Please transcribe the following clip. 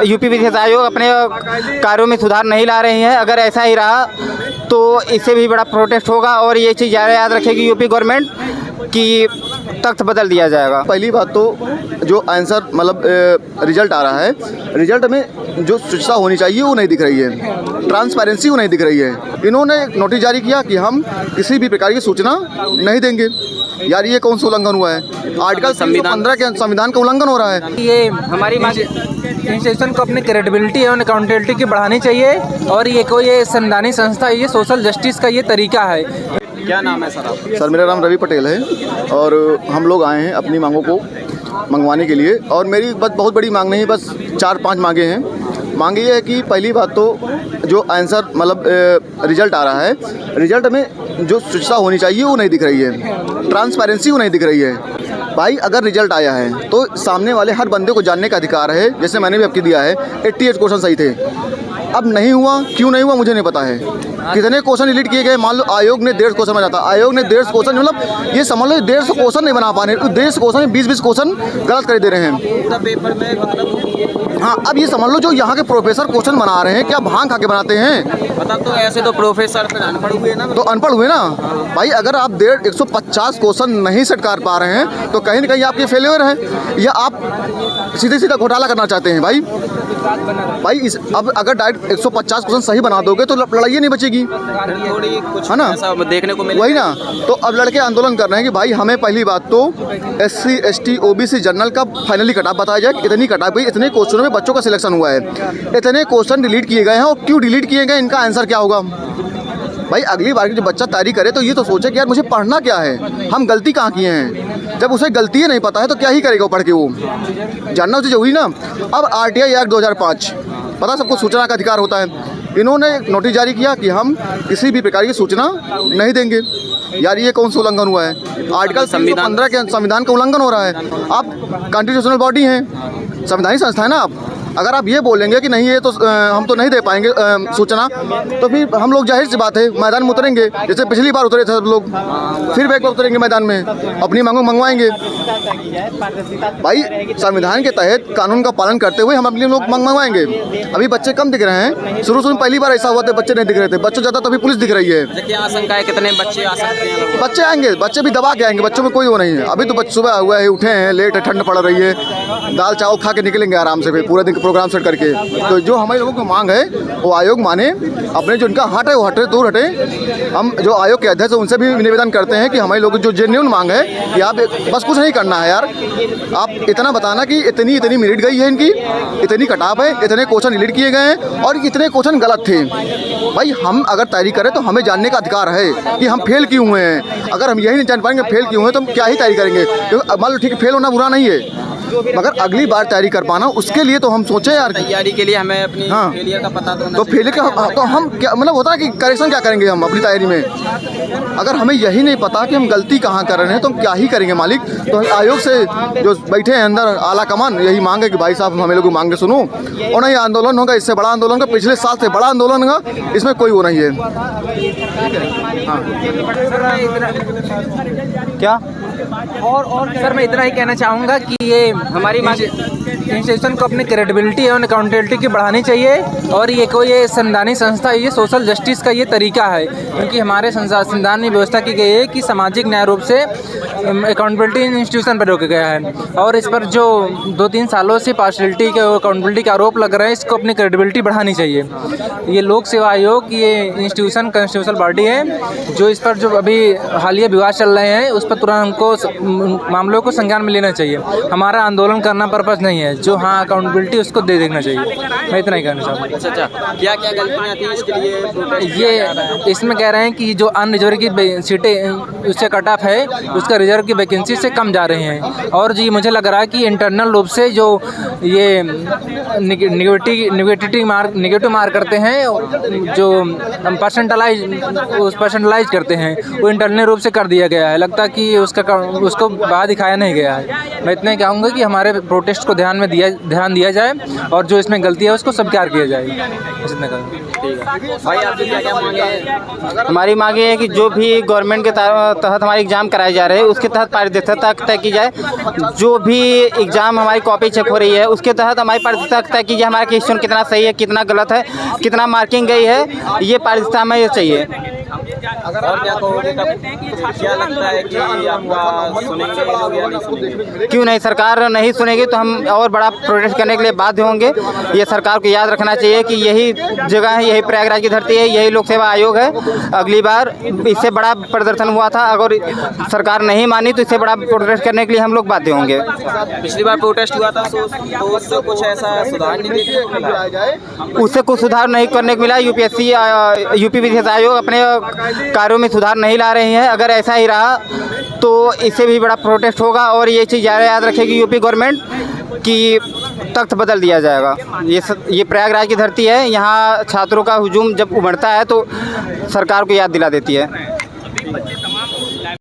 UP विशेष आयोग अपने कार्यों में सुधार नहीं ला रही है। अगर ऐसा ही रहा तो इससे भी बड़ा प्रोटेस्ट होगा और ये चीज़ ज़्यादा याद रखेगी यूपी गवर्नमेंट कि तख्त बदल दिया जाएगा। पहली बात तो जो आंसर मतलब रिजल्ट आ रहा है, रिजल्ट में जो शुचिता होनी चाहिए वो नहीं दिख रही है, ट्रांसपेरेंसी वो नहीं दिख रही है। इन्होंने एक नोटिस जारी किया कि हम किसी भी प्रकार की सूचना नहीं देंगे। यार ये कौन सा उल्लंघन हुआ है? आर्टिकल 15 के संविधान का उल्लंघन हो रहा है। ये हमारी इंस्टीट्यूशन को अपनी क्रेडिबिलिटी और अकाउंटेबिलिटी की बढ़ानी चाहिए और ये कोई ये संवैधानिक संस्था, ये सोशल जस्टिस का ये तरीका है। क्या नाम है सर आपका? सर मेरा नाम रवि पटेल है और हम लोग आए हैं अपनी मांगों को मंगवाने के लिए। और मेरी बस बहुत बड़ी मांग नहीं, बस 4-5 मांगे हैं। मांग ये है कि पहली बात तो जो आंसर मतलब रिजल्ट आ रहा है, रिजल्ट में जो शुचिता होनी चाहिए वो नहीं दिख रही है, ट्रांसपेरेंसी वो नहीं दिख रही है। भाई अगर रिजल्ट आया है तो सामने वाले हर बंदे को जानने का अधिकार है। जैसे मैंने भी आपकी दिया है 88 क्वेश्चन सही थे, अब नहीं हुआ, क्यों नहीं हुआ मुझे नहीं पता है। कितने क्वेश्चन डिलीट किए गए? मान लो आयोग ने 150 क्वेश्चन बनाया था, आयोग ने 150 क्वेश्चन मतलब ये समझ लो 150 क्वेश्चन नहीं बना पा रहे, 150 क्वेश्चन में 20-20 क्वेश्चन गलत कर दे रहे हैं पेपर में मतलब। हाँ, अब ये समझ लो जो यहाँ के प्रोफेसर क्वेश्चन बना रहे हैं क्या भांग खा के बनाते हैं? मतलब तो ऐसे तो प्रोफेसर फिर अनपढ़ हुए ना, तो अनपढ़ हुए ना भाई। अगर आप 150 क्वेश्चन नहीं सेट कर पा रहे हैं तो कहीं ना कहीं आपके फेलियर है या आप सीधे सीधा घोटाला करना चाहते हैं। भाई अब अगर डायरेक्ट 150 क्वेश्चन सही बना दोगे तो लड़ाई नहीं बचेगी, है ना? देखने को मिले वही ना। तो अब लड़के आंदोलन कर रहे हैं कि भाई हमें पहली बात तो SC ST OBC जनरल का फाइनली कटऑफ बताया जाए। इतनी कटऑफ भाई, इतने क्वेश्चनों में बच्चों का सिलेक्शन हुआ है, इतने क्वेश्चन डिलीट किए गए हैं और क्यों डिलीट किए गए, इनका आंसर क्या होगा? भाई अगली बार की जो बच्चा तैयारी करे तो ये तो सोचे कि यार मुझे पढ़ना क्या है, हम गलती कहाँ किए हैं। जब उसे गलती ही नहीं पता है तो क्या ही करेगा पढ़ के, वो जानना उसे जरूरी ना। अब RTI एक्ट 2005 पता सबको सूचना का अधिकार होता है। इन्होंने एक नोटिस जारी किया कि हम किसी भी प्रकार की सूचना नहीं देंगे। यार ये कौन सा उल्लंघन हुआ है? आर्टिकल 15 के संविधान का उल्लंघन हो रहा है। आप कॉन्स्टिट्यूशनल बॉडी हैं, संवैधानिक संस्था है ना आप। अगर आप ये बोलेंगे कि नहीं ये तो हम तो नहीं दे पाएंगे सूचना, तो फिर हम लोग जाहिर सी बात है मैदान में उतरेंगे। जैसे पिछली बार उतरे थे सब लोग, फिर बैक उतरेंगे मैदान में, अपनी मांगों मंगवाएंगे। भाई संविधान के तहत कानून का पालन करते हुए हम अपने लोग मंगवाएंगे। अभी बच्चे कम दिख रहे हैं, शुरू में पहली बार ऐसा हुआ था बच्चे नहीं दिख रहे थे, बच्चों ज़्यादा तो अभी पुलिस दिख रही है। क्या आशंका है, कितने बच्चे आ सकते हैं? बच्चे आएंगे, बच्चे भी दबा के आएंगे, बच्चों में कोई वो नहीं है। अभी तो बच्चे सुबह हुआ है, उठे हैं, लेट है, ठंड पड़ रही है, दाल चावल खा के निकलेंगे आराम से फिर पूरे दिन प्रोग्राम सेट करके। तो जो हमारे लोगों की मांग है वो आयोग माने, अपने जो इनका हट है वो हटे, दूर हटे। हम जो आयोग के अध्यक्ष हैं उनसे भी निवेदन करते हैं कि हमारे लोगों की जो जेन्युइन मांग है कि आप बस कुछ नहीं करना है यार, आप इतना बताना कि इतनी मिनट गई है इनकी, इतनी कटाप है, इतने क्वेश्चन डिलीट किए गए हैं और इतने क्वेश्चन गलत थे। भाई हम अगर तैयारी करें तो हमें जानने का अधिकार है कि हम फेल क्यों हुए हैं। अगर हम यही नहीं जान पाएंगे फेल क्यों हुए तो हम क्या ही तैयारी करेंगे? क्योंकि मान लो ठीक है फेल होना बुरा नहीं है, मगर अगली बार तैयारी कर पाना उसके लिए तो हम सोचे यार। तैयारी के लिए हमें अपनी हाँ, फेलियर का पता तो फेलियर का तो हम क्या मतलब होता है कि करेक्शन क्या करेंगे हम अपनी तैयारी में? अगर हमें यही नहीं पता कि हम गलती कहाँ कर रहे हैं तो हम क्या ही करेंगे मालिक? तो आयोग से जो बैठे हैं अंदर आला कमान यही मांग है कि भाई साहब हमें लोग मांगे सुनो, और नहीं आंदोलन होगा, इससे बड़ा आंदोलन होगा, पिछले साल से बड़ा आंदोलन होगा, इसमें कोई वो नहीं है। क्या और सर मैं इतना ही कहना चाहूँगा कि ये हमारी इंस्टीट्यूशन को अपनी क्रेडिबिलिटी और अकाउंटेबिलिटी की बढ़ानी चाहिए और ये कोई ये संवैधानिक संस्था, ये सोशल जस्टिस का ये तरीका है। क्योंकि हमारे संविधान में व्यवस्था की गई है कि सामाजिक न्याय रूप से अकाउंटेबिलिटी इंस्टीट्यूशन पर रोका गया है और इस पर जो 2-3 सालों से पार्शलिटी के अकाउंटेबिलिटी के आरोप लग रहे हैं, इसको अपनी क्रेडिबिलिटी बढ़ानी चाहिए। ये लोक सेवा आयोग ये इंस्टीट्यूशन कॉन्स्टिट्यूशनल बॉडी है जो इस पर जो अभी हालिया विवाद चल रहे हैं उस पर तुरंत हमको मामलों को संज्ञान में लेना चाहिए। हमारा आंदोलन करना पर्पस नहीं है, जो हाँ अकाउंटेबिलिटी उसको दे देना चाहिए। मैं इतना ही कहना चाहूँगा। अच्छा, क्या क्या गलतियाँ आती हैं इसके लिए? ये इसमें कह रहे हैं कि जो अनरिजर्व की सीटें उससे कट ऑफ है उसका रिजर्व की वैकेंसी से कम जा रही हैं और जी मुझे लग रहा है कि इंटरनल रूप से जो ये निगेटिव मार्क करते हैं, जो परसेंटलाइज करते हैं, वो इंटरनल रूप से कर दिया गया है। लगता है कि उसको बाहर दिखाया नहीं गया है। मैं इतना ही कहूँगा कि हमारे प्रोटेस्ट को ध्यान में में ध्यान दिया जाए और जो इसमें गलती है उसको स्वीकार किया जाए। इतना करूँ। भाई आपकी क्या क्या मांगे हैं? हमारी मांग ये है कि जो भी गवर्नमेंट के तहत हमारे एग्ज़ाम कराए जा रहे हैं उसके तहत पारदर्शिता तय की जाए। जो भी एग्ज़ाम हमारी कॉपी चेक हो रही है उसके तहत हमारी पारदर्शिता तय की जाए। हमारा क्वेश्चन कितना सही है, कितना गलत है, कितना मार्किंग गई है, ये पारदर्शिता हमें ये चाहिए। और क्या कहोगे? क्या लगता है कि आपका सुनेंगे लोग या नहीं सुनेंगे? क्यों नहीं, सरकार नहीं सुनेगी तो हम और बड़ा प्रोटेस्ट करने के लिए बाध्य होंगे। ये सरकार को याद रखना चाहिए कि यही जगह है, यही प्रयागराज की धरती है, यही लोक सेवा आयोग है। अगली बार इससे बड़ा प्रदर्शन हुआ था, अगर सरकार नहीं मानी तो इससे बड़ा प्रोटेस्ट करने के लिए हम लोग बाध्य होंगे। पिछली बार प्रोटेस्ट हुआ था तो उससे कुछ ऐसा सुधार नहीं देखने को मिला? उससे कुछ सुधार नहीं करने को मिला। यूपीएससी यूपी विशेष आयोग अपने कार्यों में सुधार नहीं ला रही है। अगर ऐसा ही रहा तो इससे भी बड़ा प्रोटेस्ट होगा और ये चीज़ ज़्यादा याद रखेगी यूपी गवर्नमेंट कि तख्त बदल दिया जाएगा। ये प्रयागराज की धरती है, यहाँ छात्रों का हुजूम जब उमड़ता है तो सरकार को याद दिला देती है।